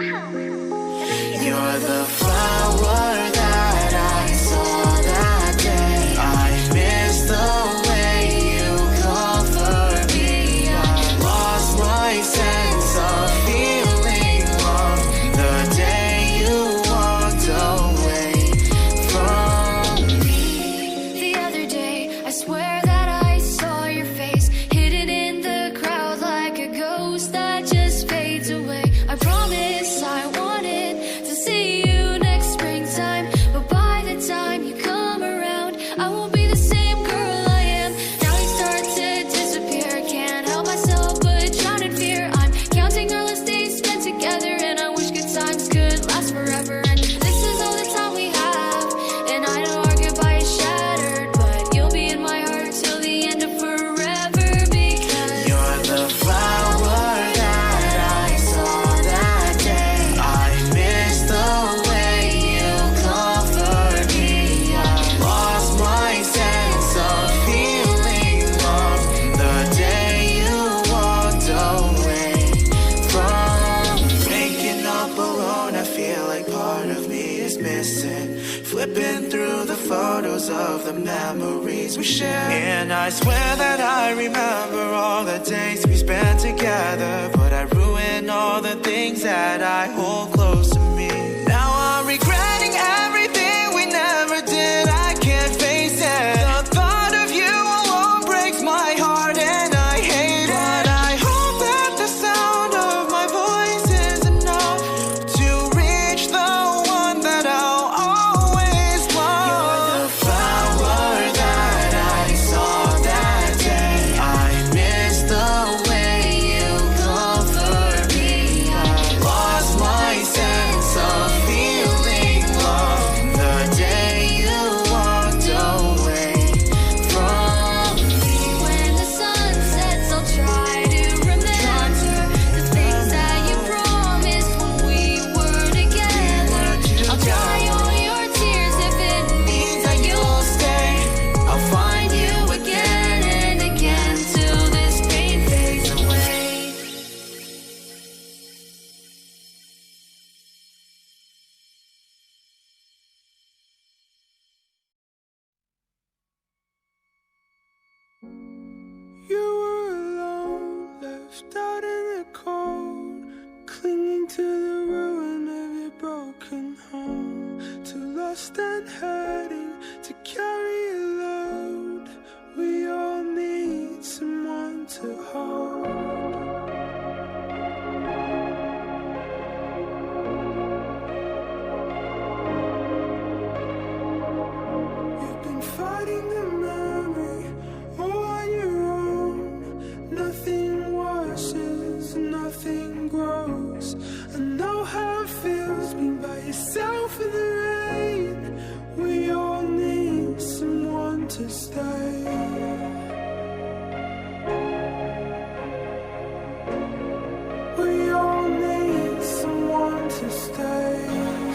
You're the flower that I saw that day. I miss the way you comfort me. I lost my sense of feeling love the day you walked away from me. The other day, I swear that I saw your face hidden in the crowd like a ghost that just fades away. I promise I wanted to see you next springtime, but by the time you come around, I won't be the same girl I am. Now you start to disappear, can't help myself but drown in fear. I'm counting our last days spent together, and I wish good times could last forever. And this is all the time we have, and I know our goodbye is shattered, but you'll be in my heart till the end of forever, because You're the flower that I saw that day. I miss the way you comfort me. I lost my sense of feeling love the day you walked away from me. Waking up alone, I feel like part of me is missing. Flipping through the photos of the memories we share, and I swear that I remember all the days we spent together, but I ruin all the things that I hold close to me. Now I'm regretting everything we never did. I can't face it. The thought of you alone breaks my heart, and I hate it. But I hope that the sound of my voice is enough to reach the one that I'll always love. You're the flower that I saw that day. I miss the way you comfort me. I lost my sense of feeling love the day you walked away from me. when the sun sets, I'll try to remember the things that you promised when we were together. I'll dry all your tears if it means that you'll stay. I'll find you Again and again till this pain fades away. You were alone, left out in the cold, clinging to the ruin of your broken home. Too lost and hurting to carry a load. We all need someone to hold. You've been fighting the memory all on your own. Nothing washes, nothing grows. I know how it feels being by yourself in the rain. We all need someone to stay. We all need someone to stay.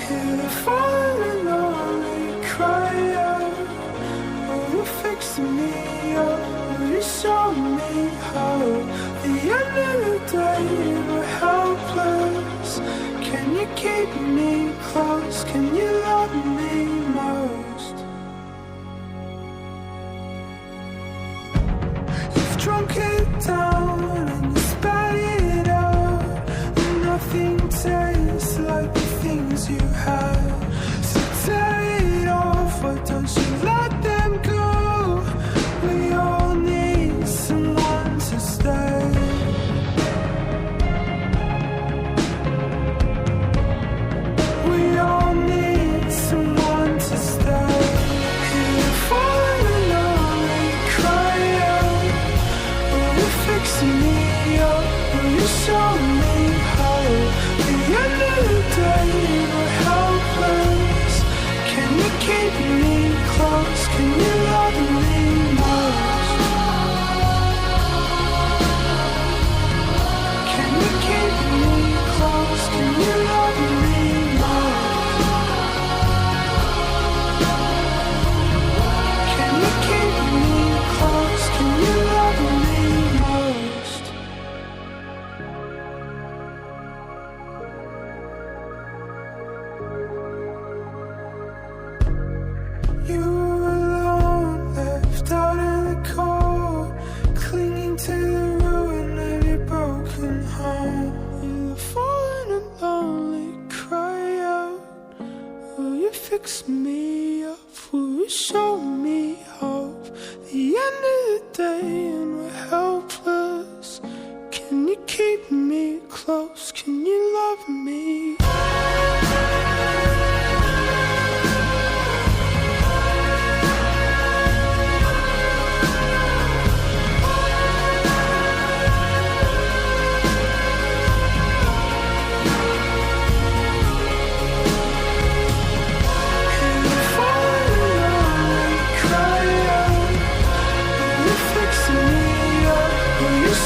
Hear the falling lonely cry out. Will you fix me up? Will you show me how? The end of the day, we're helpless. Can you keep me close? Can you love me most? You've drunk it down and you spat it out, and nothing tastes like the things you had. So tear it off, why don't you let them go? We all need someone to stay. We all need someone to stay. fix me up? Will you show me hope? The end of the day and we're helpless. Can you keep me close? Can you love me?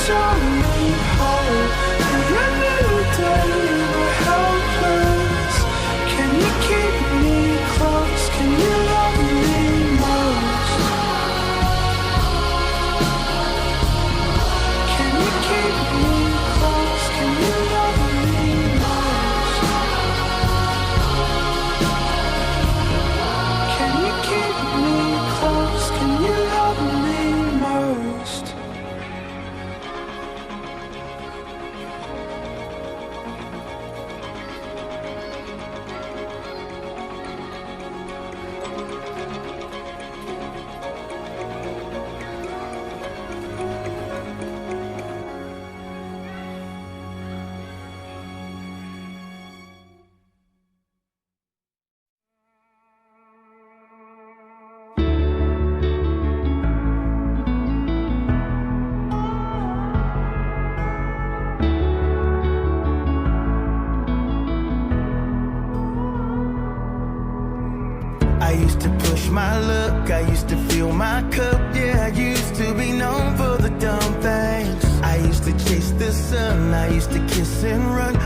Show me hope. At the end of the day, we're helpless. Can you keep me close? Can you love me most? Can you keep me close? Can you love me most? Can you keep me close? Can you love me most? I used to push my luck, I used to fill my cup. Yeah, I used to be known for the dumb things. I used to chase the sun, I used to kiss and run.